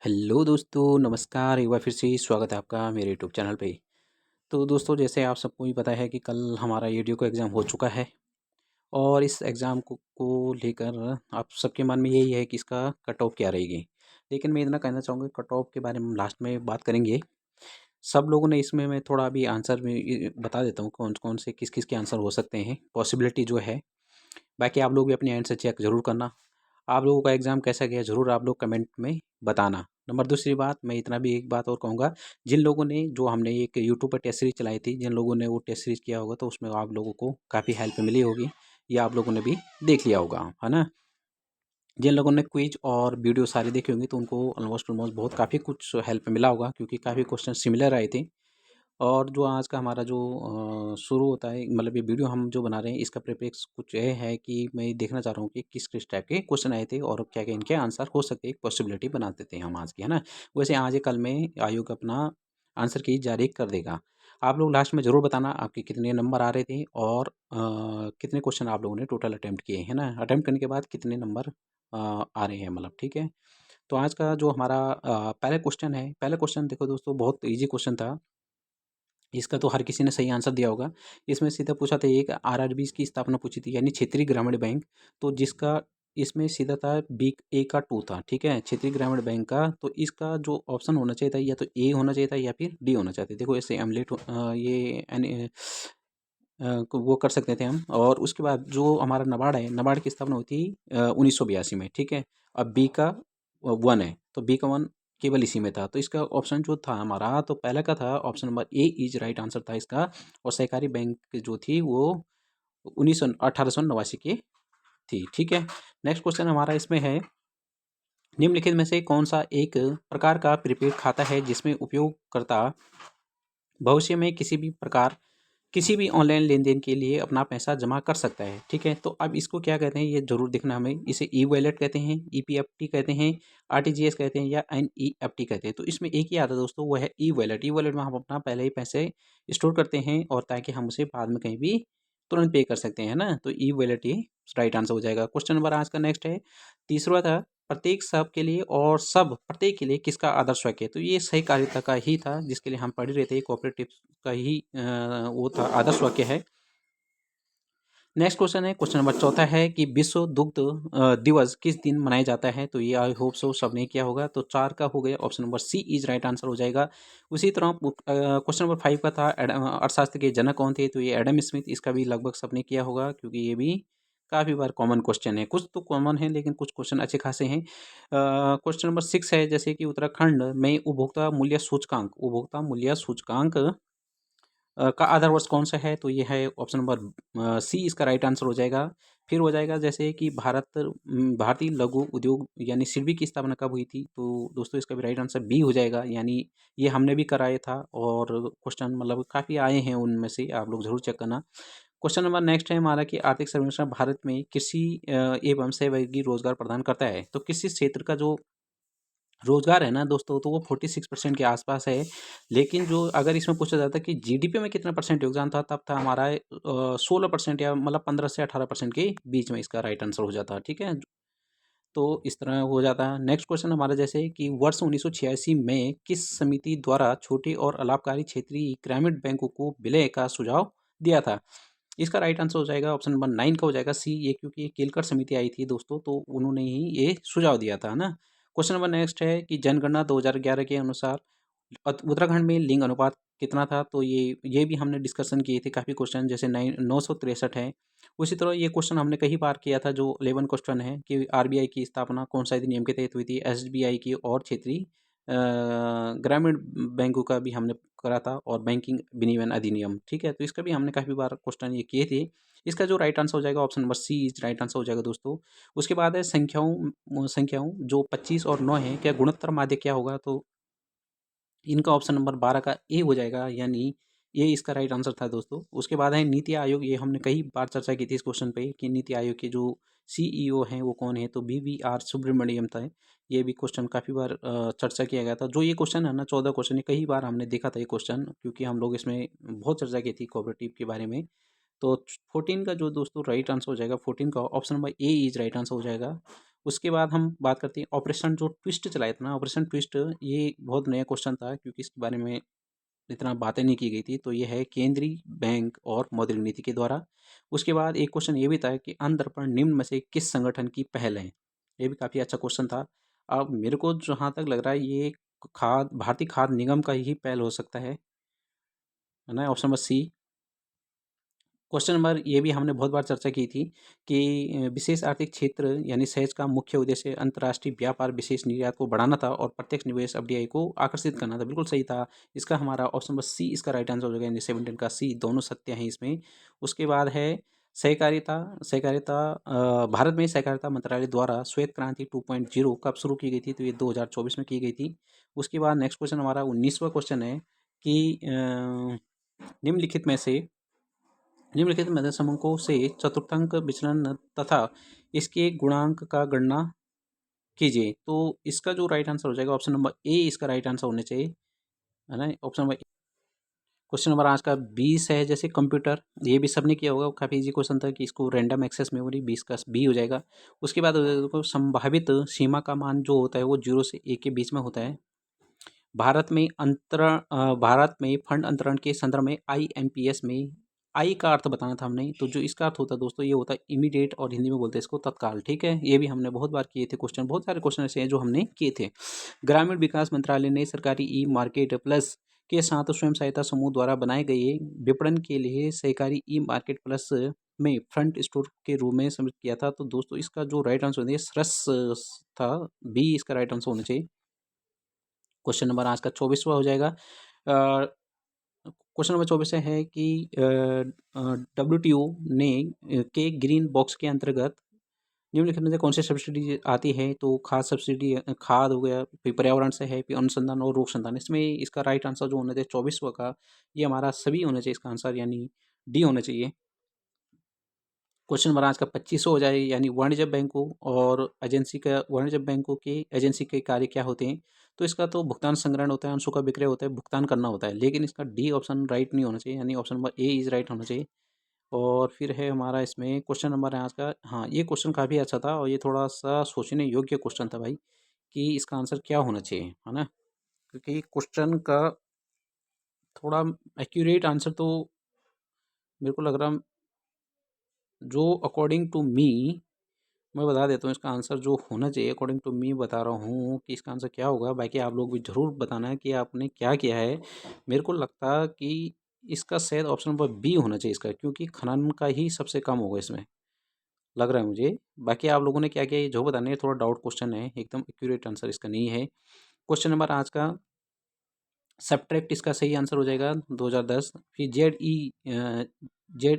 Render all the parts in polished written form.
Hello दोस्तों, नमस्कार। एक बार फिर से स्वागत है आपका मेरे यूट्यूब चैनल पे। तो दोस्तों, जैसे आप सबको ही पता है कि कल हमारा ईडीओ का एग्ज़ाम हो चुका है और इस एग्ज़ाम को लेकर आप सबके मन में यही है कि इसका कट ऑफ क्या रहेगी। लेकिन मैं इतना कहना चाहूँगा, कट ऑफ के बारे में हम लास्ट में बात करेंगे। सब लोगों ने इसमें मैं थोड़ा अभी आंसर में बता देता हूँ कौन-कौन से किस-किस के आंसर हो सकते हैं, पॉसिबिलिटी जो है। बाकी आप लोग भी अपने एंड से चेक ज़रूर करना। आप लोगों का एग्ज़ाम कैसा गया ज़रूर आप लोग कमेंट में बताना। नंबर दूसरी बात, मैं इतना भी एक बात और कहूँगा, जिन लोगों ने जो हमने एक यूट्यूब पर टेस्ट सीरीज़ चलाई थी, जिन लोगों ने वो टेस्ट सीरीज़ किया होगा तो उसमें आप लोगों को काफ़ी हेल्प मिली होगी या आप लोगों ने भी देख लिया होगा, है ना? जिन लोगों ने क्विज़ और वीडियो सारी देखी होंगी तो उनको ऑलमोस्ट ऑलमोस्ट बहुत काफ़ी कुछ हेल्प मिला होगा क्योंकि काफ़ी क्वेश्चन सिमिलर आए थे। और जो आज का हमारा जो शुरू होता है, मतलब ये वीडियो हम जो बना रहे हैं इसका प्रीफिक्स कुछ ये है कि मैं देखना चाह रहा हूँ कि किस-किस टाइप के क्वेश्चन आए थे और क्या-क्या इनके आंसर हो सकते हैं, एक पॉसिबिलिटी बना देते हैं हम आज की, है ना? वैसे आज या कल में आयोग अपना आंसर की जारी कर देगा। आप लोग लास्ट में ज़रूर बताना आपके कितने नंबर आ रहे थे और कितने क्वेश्चन आप लोगों ने टोटल अटेम्प्ट किए, है ना? अटेम्प्ट करने के बाद कितने नंबर आ रहे हैं, मतलब ठीक है? तो आज का जो हमारा पहला क्वेश्चन है, पहला क्वेश्चन देखो दोस्तों, बहुत ईज़ी क्वेश्चन था। इसका तो हर किसी ने सही आंसर दिया होगा। इसमें सीधा पूछा था, एक आरआरबी की स्थापना पूछी थी, यानी क्षेत्रीय ग्रामीण बैंक। तो जिसका इसमें सीधा था बी ए का 2 था, ठीक है? क्षेत्रीय ग्रामीण बैंक का, तो इसका जो ऑप्शन होना चाहिए था या तो ए होना चाहिए था या फिर डी होना चाहिए था। देखो ऐसे एमलेट ये वो कर सकते थे हम। और उसके बाद जो हमारा नाबार्ड है, नाबार्ड की स्थापना हुई थी 1982 में, ठीक है? अब बी का 1 है, तो बी का 1 केवल इसी में था। तो इसका ऑप्शन जो था हमारा, तो पहले का था option number A is right answer था इसका। और सहकारी बैंक जो थी वो 1889 की थी, ठीक है? नेक्स्ट क्वेश्चन हमारा इसमें है, निम्नलिखित में से कौन-सा एक प्रकार का प्रीपेड खाता है जिसमें उपयोगकर्ता भविष्य में किसी भी ऑनलाइन लेन-देन के लिए अपना पैसा जमा कर सकता है, ठीक है? तो अब इसको क्या कहते हैं ये ज़रूर देखना हमें। इसे ई-वॉलेट कहते हैं, ईपीएफटी कहते हैं, आरटीजीएस कहते हैं या एनईएफटी कहते हैं। तो इसमें एक ही आता है दोस्तों, वो है ई-वॉलेट। ई-वॉलेट में हम अपना पहले ही पैसे स्टोर करते हैं और ताकि हम उसे बाद में कहीं भी तुरंत पे कर सकते हैं, है ना? तो ई-वॉलेट ही राइट आंसर हो जाएगा। क्वेश्चन नंबर आज का नेक्स्ट है, तीसरा था, प्रत्येक सब के लिए और सब प्रत्येक के लिए किसका आदर्श वाक्य है? तो ये सहकारिता का ही था जिसके लिए हम पढ़ रहे थे, कोऑपरेटिव का ही वो था, आदर्श वाक्य है। नेक्स्ट क्वेश्चन है, क्वेश्चन नंबर चौथा है कि विश्व दुग्ध दिवस किस दिन मनाया जाता है? तो ये आई होप सो सबने किया होगा। तो 4 का हो गया, option number C is right answer हो जाएगा। उसी तरह क्वेश्चन नंबर 5 का था, अर्थशास्त्र के जनक कौन थे? तो ये एडम स्मिथ, इसका भी लगभग सबने किया होगा क्योंकि ये भी काफ़ी बार कॉमन क्वेश्चन है। कुछ तो कॉमन है लेकिन कुछ क्वेश्चन अच्छे खासे हैं। क्वेश्चन नंबर 6 है, जैसे कि उत्तराखंड में उपभोक्ता मूल्य सूचकांक का आधार वर्ष कौन-सा है? तो ये है ऑप्शन नंबर सी, इसका राइट आंसर हो जाएगा। फिर हो जाएगा जैसे कि भारतीय लघु उद्योग यानी सिडबी की स्थापना कब हुई थी? तो दोस्तों इसका भी राइट आंसर बी हो जाएगा, यानी ये हमने भी कराया था और क्वेश्चन मतलब काफ़ी आए हैं उनमें से, आप लोग ज़रूर चेक करना। क्वेश्चन नंबर नेक्स्ट है हमारा कि आर्थिक सर्वेक्षण भारत में कृषि एवं सहभागी रोज़गार प्रदान करता है। तो कृषि क्षेत्र का जो रोज़गार है ना दोस्तों, तो वो 46% के आसपास है। लेकिन जो अगर इसमें पूछा जाता है कि जीडीपी में कितना परसेंट योगदान था, तब था हमारा 16% या मतलब 15 से 18% के बीच में इसका राइट आंसर हो जाता, ठीक है? तो इस तरह हो जाता है। नेक्स्ट क्वेश्चन हमारा जैसे कि वर्ष 1986 में किस समिति द्वारा छोटे और अलाभकारी क्षेत्रीय ग्रामीण बैंकों को विलय का सुझाव दिया था? इसका राइट आंसर हो जाएगा ऑप्शन नंबर 9 का हो जाएगा सी, ये क्योंकि ये केलकर समिति आई थी दोस्तों, तो उन्होंने ही ये सुझाव दिया था, है ना? क्वेश्चन नंबर नेक्स्ट है कि जनगणना 2011 के अनुसार उत्तराखंड में लिंग अनुपात कितना था? तो ये भी हमने डिस्कशन किए थे, काफ़ी क्वेश्चन जैसे 963 है। उसी तरह ये क्वेश्चन हमने कई बार किया था, जो 11 क्वेश्चन है कि आरबीआई की स्थापना कौन-सा अधिनियम के तहत हुई थी? एसबीआई की और क्षेत्रीय ग्रामीण बैंकों का भी हमने करा था और बैंकिंग विनियमन अधिनियम, ठीक है? तो इसका भी हमने काफ़ी बार क्वेश्चन ये किए थे। इसका जो राइट आंसर हो जाएगा option number C is right answer हो जाएगा दोस्तों। उसके बाद है संख्याओं जो 25 और 9 है, क्या गुणोत्तर माध्य क्या होगा? तो इनका ऑप्शन नंबर 12 का ए हो जाएगा, यानी ये इसका राइट आंसर था दोस्तों। उसके बाद है नीति आयोग, ये हमने कई बार चर्चा की थी इस क्वेश्चन पे कि नीति आयोग के जो सीईओ हैं वो कौन है? तो वीवीआर सुब्रमण्यम था। ये भी क्वेश्चन काफ़ी बार चर्चा किया गया था। जो ये क्वेश्चन है ना, 14 क्वेश्चन, ये कई बार हमने देखा था ये क्वेश्चन, क्योंकि हम लोग इसमें बहुत चर्चा की थी कोऑपरेटिव के बारे में। तो 14 का जो दोस्तों राइट आंसर हो जाएगा, 14 का option number A is right answer हो जाएगा। उसके बाद हम बात करते हैं ऑपरेशन जो ट्विस्ट चलाया था ना, ऑपरेशन ट्विस्ट, ये बहुत नया क्वेश्चन था क्योंकि इसके बारे में इतना बातें नहीं की गई थी। तो ये है केंद्रीय बैंक और मौद्रिक नीति के द्वारा। उसके बाद एक क्वेश्चन ये भी था कि अंतर्पण निम्न में से किस संगठन की पहल है। ये भी काफ़ी अच्छा क्वेश्चन था। अब मेरे को जहाँ तक लग रहा है ये भारतीय खाद्य निगम का ही पहल हो सकता है ना, option number C. Question number ये भी हमने बहुत बार चर्चा की थी कि विशेष आर्थिक क्षेत्र यानी सहज का मुख्य उद्देश्य अंतर्राष्ट्रीय व्यापार विशेष निर्यात को बढ़ाना था और प्रत्यक्ष निवेश एफडीआई को आकर्षित करना था। बिल्कुल सही था। इसका हमारा ऑप्शन नंबर सी इसका राइट आंसर हो जाएगा, यानी 17 का सी, दोनों सत्य हैं इसमें। उसके बाद है सहकारिता। सहकारिता भारत में सहकारिता मंत्रालय द्वारा श्वेत क्रांति 2.0 कब शुरू की गई थी, तो ये 2024 में की गई थी। उसके बाद नेक्स्ट क्वेश्चन हमारा 19वां क्वेश्चन है कि निम्नलिखित में से निम्नलिखित मध्य समूहों से चतुर्थांक विचलन तथा इसके गुणांक का गणना कीजिए। तो इसका जो राइट आंसर हो जाएगा ऑप्शन नंबर ए इसका राइट आंसर होना चाहिए, है ना, ऑप्शन नंबर। क्वेश्चन नंबर आज का 20 है जैसे कंप्यूटर, ये भी सबने किया होगा, काफ़ी इजी क्वेश्चन था कि इसको रैंडम एक्सेस मेमोरी 20 का बी हो जाएगा। उसके बाद देखो संभावित सीमा का मान जो होता है वो 0 से 1 के बीच में होता है। भारत में फंड अंतरण के संदर्भ में आईएमपीएस में आई का अर्थ बताना था हमने, तो जो इसका अर्थ होता है दोस्तों ये होता है इमीडिएट, और हिंदी में बोलते हैं इसको तत्काल। ठीक है, ये भी हमने बहुत बार किए थे क्वेश्चन, बहुत सारे क्वेश्चन ऐसे हैं जो हमने किए थे। ग्रामीण विकास मंत्रालय ने सरकारी ई मार्केट प्लस के साथ स्वयं सहायता समूह द्वारा बनाए गए विपणन के लिए सहकारी ई मार्केट प्लस में फ्रंट स्टोर के रूप में सबमिट किया था। तो दोस्तों इसका जो राइट आंसर है सरस था, बी इसका राइट आंसर होना चाहिए। क्वेश्चन नंबर आज का 24वां हो जाएगा। क्वेश्चन नंबर 24 है कि डब्ल्यूटीओ ने के ग्रीन बॉक्स के अंतर्गत निम्नलिखित में से कौन सी सब्सिडी आती है। तो खाद सब्सिडी, खाद हो गया, फिर पर्यावरण से है, फिर अनुसंधान और रोग संधान। इसमें इसका राइट आंसर जो होना चाहिए 24वां का, ये हमारा सभी होना चाहिए इसका आंसर, यानी डी होना चाहिए। क्वेश्चन नंबर आज का 25 हो जाए, यानी वाणिज्य बैंकों और एजेंसी का, वाणिज्य बैंकों के एजेंसी के कार्य क्या होते हैं। तो इसका तो भुगतान संग्रहण होता है, अंशों का विक्रय होता है, भुगतान करना होता है, लेकिन इसका डी ऑप्शन राइट नहीं होना चाहिए, यानी option number A is right होना चाहिए। और फिर है हमारा इसमें क्वेश्चन नंबर है आज का, हाँ ये क्वेश्चन काफ़ी अच्छा था और ये थोड़ा सा सोचने योग्य क्वेश्चन था भाई, कि इसका आंसर क्या होना चाहिए, है ना, क्योंकि क्वेश्चन का थोड़ा एक्यूरेट आंसर तो मेरे को लग रहा, जो अकॉर्डिंग टू मी, मैं बता देता हूँ इसका आंसर जो होना चाहिए, अकॉर्डिंग टू मी बता रहा हूँ कि इसका आंसर क्या होगा। बाकी आप लोग भी ज़रूर बताना है कि आपने क्या किया है। मेरे को लगता कि इसका शायद ऑप्शन नंबर बी होना चाहिए इसका, क्योंकि खनन का ही सबसे कम होगा इसमें, लग रहा है मुझे। बाकी आप लोगों ने क्या किया ये जो बताना है, थोड़ा डाउट क्वेश्चन है, एकदम एक्यूरेट आंसर इसका नहीं है। क्वेश्चन नंबर आज का सब्ट्रैक्ट इसका सही आंसर हो जाएगा 2010। फिर जेड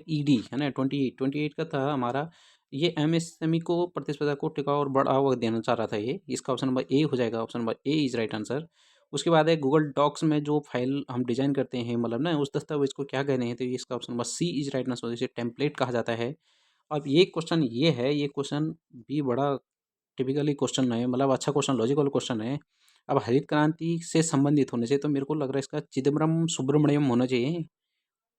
ई डी है ना, 28 का था हमारा, ये एमएसएमई को प्रतिस्पर्धा को टिकाऊ और बढ़ावा देना चाह रहा था ये, इसका ऑप्शन नंबर ए हो जाएगा, option number A is right answer. उसके बाद है गूगल डॉक्स में जो फाइल हम डिजाइन करते हैं, मतलब ना उस दस्तावेज को क्या कहते हैं, तो ये इसका option number C is right answer, इसे टेम्पलेट कहा जाता है। अब ये क्वेश्चन ये है, ये क्वेश्चन भी बड़ा टिपिकली क्वेश्चन है, मतलब अच्छा क्वेश्चन, लॉजिकल क्वेश्चन है। अब हरित क्रांति से संबंधित होने चाहिए, तो मेरे को लग रहा है इसका चिदम्बरम सुब्रमण्यम होना चाहिए।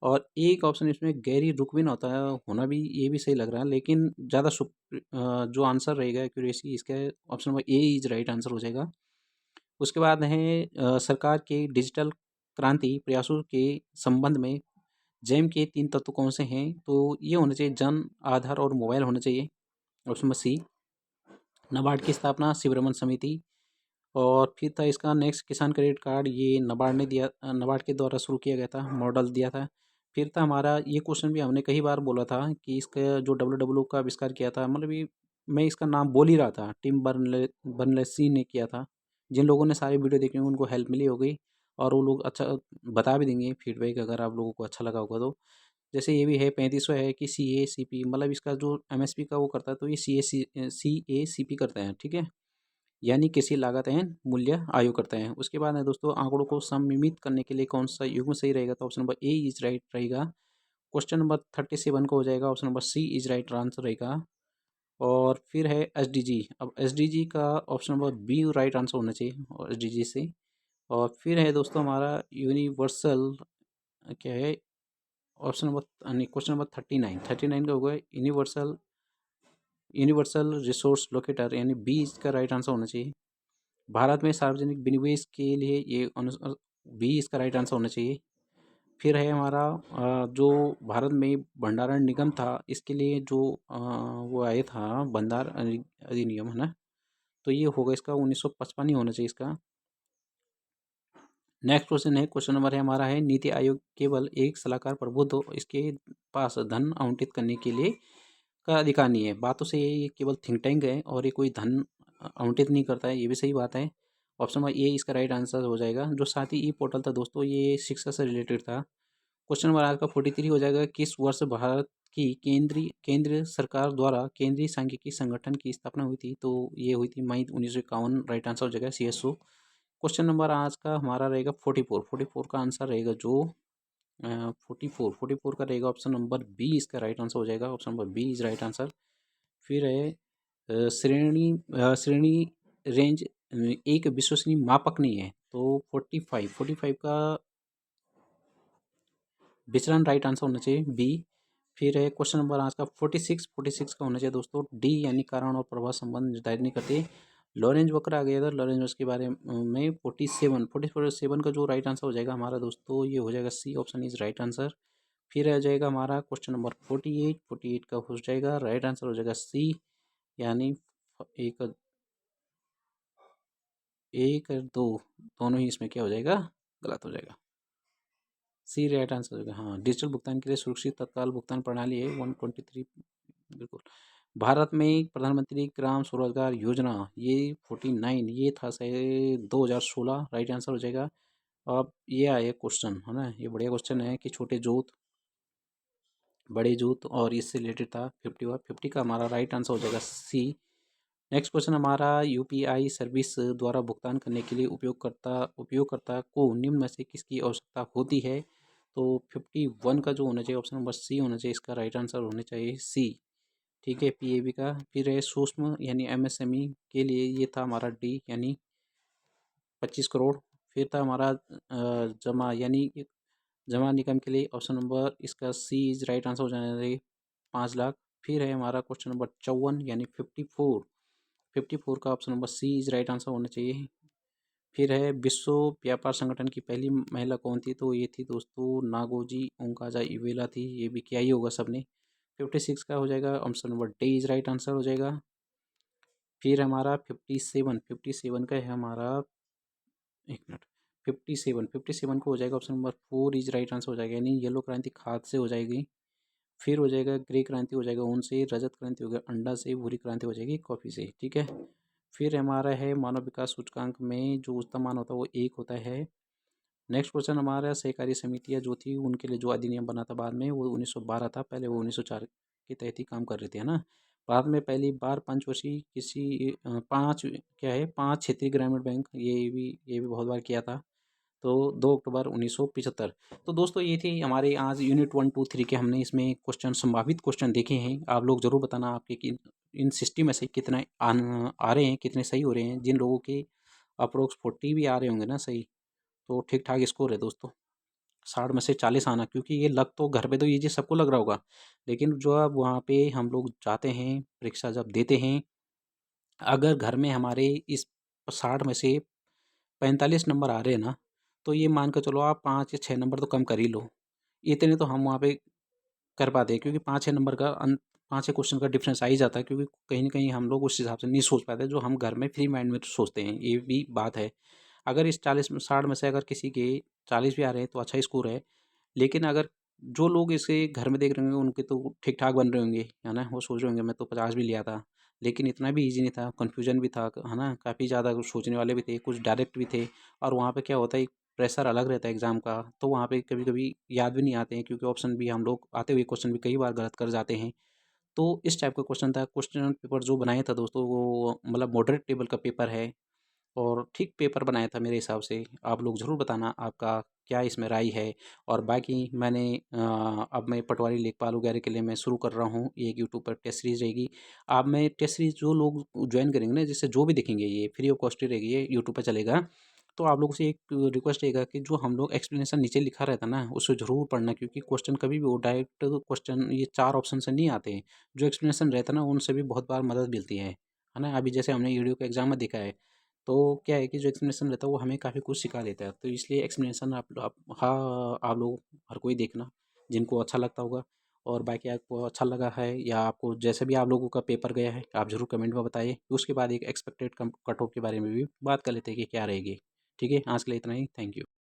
और एक ऑप्शन इसमें गैरी रुकविन होता है, होना भी ये भी सही लग रहा है, लेकिन ज़्यादा जो आंसर रहेगा एक्यूरेसी इसका option number A is right answer हो जाएगा। उसके बाद है सरकार के डिजिटल क्रांति प्रयासों के संबंध में जैम के 3 तत्व कौन से हैं, तो ये होना चाहिए जन, आधार और मोबाइल होना चाहिए, ऑप्शन नंबर सी। नाबार्ड की स्थापना शिवरमन समिति। और फिर था इसका नेक्स्ट किसान क्रेडिट कार्ड, ये नाबार्ड ने दिया, नाबार्ड के द्वारा शुरू किया गया था, मॉडल दिया था। फिर था हमारा ये क्वेश्चन भी हमने कई बार बोला था कि इसका जो डब्ल्यू का आविष्कार किया था, मतलब ये मैं इसका नाम बोल ही रहा था, टिम बर्नर्स-सी ने किया था। जिन लोगों ने सारी वीडियो देखी होंगी उनको हेल्प मिली होगी, और वो लोग अच्छा बता भी देंगे फीडबैक अगर आप लोगों को अच्छा लगा होगा तो। जैसे ये भी है 35वां है कि CACP, मतलब इसका जो MSP का वो करता है, तो ये CACP करते हैं, ठीक है, यानी कृषि लागत एवं मूल्य आयोग करते हैं। उसके बाद है दोस्तों आंकड़ों को सममित करने के लिए कौन सा युग्म सही रहेगा, तो option number A is right रहेगा। क्वेश्चन नंबर 37 को हो जाएगा, option number C is right answer रहेगा। और फिर है SDG, अब SDG का option number B right answer होना चाहिए, और SDG से। और फिर है दोस्तों हमारा यूनिवर्सल, क्या है, ऑप्शन नंबर नहीं, क्वेश्चन नंबर 39 का होगा यूनिवर्सल यूनिवर्सल रिसोर्स लोकेटर यानी बी इसका राइट आंसर होना चाहिए। भारत में सार्वजनिक विनिवेश के लिए ये अनुसार बी इसका राइट आंसर होना चाहिए। फिर है हमारा जो भारत में भंडारण निगम था इसके लिए जो वो आया था भंडार अधिनियम है ना, तो ये होगा इसका 1955 ही होना चाहिए इसका। नेक्स्ट क्वेश्चन है, क्वेश्चन नंबर है हमारा है नीति आयोग केवल एक सलाहकार प्रबुद्ध हो इसके पास धन आवंटित करने के लिए का अधिकार नहीं है। बातों से ये केवल थिंक टैंक है और ये कोई धन आवंटित नहीं करता है, ये भी सही बात है। ऑप्शन नंबर ए इसका राइट आंसर हो जाएगा। जो साथ ही ई पोर्टल था दोस्तों ये शिक्षा से रिलेटेड था। क्वेश्चन नंबर आपका 43 हो जाएगा, किस वर्ष भारत की केंद्र सरकार द्वारा केंद्रीय सांख्यिकी संगठन की स्थापना हुई थी? तो ये हुई थी मई 1951, राइट आंसर हो जाएगा CSO। क्वेश्चन नंबर आज का हमारा रहेगा 44 का आंसर रहेगा जो 44 का रहेगा ऑप्शन नंबर बी इसका राइट आंसर हो जाएगा। Option number B is right answer. फिर है श्रेणी रेंज एक विश्वसनीय मापक नहीं है, तो 45 का विचलन राइट आंसर होना चाहिए बी। फिर है क्वेश्चन नंबर आज का 46 का होना चाहिए दोस्तों डी, यानी कारण और प्रभाव संबंध निर्धारित नहीं करते। लॉरेंज वक्र आ गया था, लॉरेंज वक्र के बारे में 47 का जो राइट आंसर हो जाएगा हमारा दोस्तों ये हो जाएगा सी, ऑप्शन इज राइट आंसर। फिर आ जाएगा हमारा क्वेश्चन नंबर 48 का हो जाएगा राइट आंसर हो जाएगा सी, यानी एक एक दो दोनों ही इसमें क्या हो जाएगा, गलत हो जाएगा। सी राइट आंसर होगा। हाँ, डिजिटल भुगतान के लिए सुरक्षित तत्काल भुगतान प्रणाली है 123, बिल्कुल। भारत में प्रधानमंत्री ग्राम स्वरोजगार योजना ये 49 ये था शायद 2016, राइट आंसर हो जाएगा। अब ये आया क्वेश्चन है ना, ये बढ़िया क्वेश्चन है कि छोटे जोत बड़े जोत और इससे रिलेटेड था 50 का हमारा राइट आंसर हो जाएगा सी। नेक्स्ट क्वेश्चन हमारा यूपीआई सर्विस द्वारा भुगतान करने के लिए उपयोगकर्ता को निम्न में से किसकी आवश्यकता होती है? तो 51 का जो होना चाहिए ऑप्शन नंबर सी होना चाहिए, इसका राइट आंसर होना चाहिए सी। ठीक है, पीएबी का। फिर है सूक्ष्म यानी एमएसएमई के लिए ये था हमारा डी यानी 25 करोड़। फिर था हमारा जमा यानी जमा निगम के लिए ऑप्शन नंबर इसका सी इज राइट आंसर हो जाना चाहिए 5 लाख। फिर है हमारा क्वेश्चन नंबर 54 यानी 54 का option number C is right answer होना चाहिए। फिर है विश्व व्यापार संगठन की पहली महिला कौन थी? तो ये थी दोस्तों नागोजी ओंकाजा इवेला थी, ये भी किया ही होगा सबने। 56 का हो जाएगा option number D is right answer हो जाएगा। फिर हमारा 57 का है हमारा, एक मिनट, 57 को हो जाएगा option number 4 is right answer हो जाएगा, यानी येलो क्रांति खाद से हो जाएगी। फिर हो जाएगा ग्रे क्रांति हो जाएगा ऊन से, रजत क्रांति हो गया अंडा से, भूरी क्रांति हो जाएगी कॉफ़ी से। ठीक है, फिर हमारा है मानव विकास सूचकांक में जो उच्चतम मान होता है वो 1 होता है। नेक्स्ट क्वेश्चन हमारा सहकारी समितियाँ जो थी उनके लिए जो अधिनियम बना था बाद में वो 1912 था, पहले वो 1904 के तहत ही काम कर रहे थे है ना। बाद में पहली बार पंचवर्षीय किसी 5 क्षेत्रीय ग्रामीण बैंक ये भी बहुत बार किया था, तो 2 अक्टूबर 1975। तो दोस्तों ये थी हमारे आज यूनिट 1, 2, 3 के हमने इसमें क्वेश्चन संभावित क्वेश्चन देखे हैं। आप लोग ज़रूर बताना आपके कि इन 60 में से कितने आ रहे हैं, कितने सही हो रहे हैं। जिन लोगों के अप्रोक्स 40 भी आ रहे होंगे ना सही, तो ठीक ठाक स्कोर है दोस्तों। 60 में से 40 आना, क्योंकि ये लग तो घर पे तो ये चीज़ सबको लग रहा होगा, लेकिन जो अब वहाँ पे हम लोग जाते हैं परीक्षा जब देते हैं, अगर घर में हमारे इस 60 में से 45 नंबर आ रहे हैं ना, तो ये मान के चलो आप 5 या 6 नंबर तो कम कर ही लो। इतने तो हम वहाँ पे कर पाते हैं, क्योंकि 5-6 नंबर का 5-6 क्वेश्चन का डिफरेंस आ ही जाता है, क्योंकि कहीं न कहीं हम लोग उस हिसाब से नहीं सोच पाते जो हम घर में फ्री माइंड में सोचते हैं, ये भी बात है। अगर इस 40 में 60 में से अगर किसी के 40 भी आ रहे हैं तो अच्छा स्कोर है। लेकिन अगर जो लोग इसे घर में देख रहे होंगे उनके तो ठीक-ठाक बन रहे होंगे, है ना? वो सोच रहे होंगे मैं तो 50 भी लिया था। लेकिन इतना भी ईज़ी नहीं था, कन्फ्यूजन भी था, है ना? काफ़ी ज़्यादा कुछ सोचने वाले भी थे, कुछ डायरेक्ट भी थे, और वहाँ पे क्या होता है, एक प्रेशर अलग रहता है एग्ज़ाम का, तो वहाँ पे कभी-कभी याद भी नहीं आते हैं, क्योंकि ऑप्शन भी हम लोग आते हुए क्वेश्चन भी कई बार गलत कर जाते हैं। तो इस टाइप का क्वेश्चन था। क्वेश्चन पेपर जो बनाया था दोस्तों वो मतलब मॉडरेट लेवल का पेपर है, और ठीक पेपर बनाया था मेरे हिसाब से। आप लोग ज़रूर बताना आपका क्या इसमें राय है। और बाकी मैंने अब मैं पटवारी लेखपाल वगैरह के लिए मैं शुरू कर रहा हूँ, एक यूट्यूब पर टेस्ट सीरीज़ रहेगी। अब मैं टेस्ट सीरीज़ जो लोग ज्वाइन करेंगे ना, जिससे जो भी देखेंगे ये फ्री ऑफ कॉस्ट ही रहेगी, ये यूट्यूब पर चलेगा। तो आप लोगों से एक रिक्वेस्ट रहेगा कि जो हम लोग एक्सप्लेनेशन नीचे लिखा रहता है ना, उसे ज़रूर पढ़ना, क्योंकि क्वेश्चन कभी भी वो डायरेक्ट क्वेश्चन ये 4 ऑप्शन से नहीं आते हैं। जो एक्सप्लेनेशन रहता है ना, उनसे भी बहुत बार मदद मिलती है ना? अभी जैसे हमने ईडीओ के एग्ज़ाम में देखा है, तो क्या है कि जो एक्सप्लेनेशन रहता है वो हमें काफ़ी कुछ सिखा देता है। तो इसलिए एक्सप्लेनेशन आप हाँ, आप लोग हर कोई देखना, जिनको अच्छा लगता होगा। और बाकी आपको अच्छा लगा है या आपको जैसे भी आप लोगों का पेपर गया है, आप ज़रूर कमेंट में बताइए। उसके बाद एक एक्सपेक्टेड कट ऑफ के बारे में भी बात कर लेते हैं कि क्या रहेगी। ठीक है? आज के लिए इतना ही। Thank you.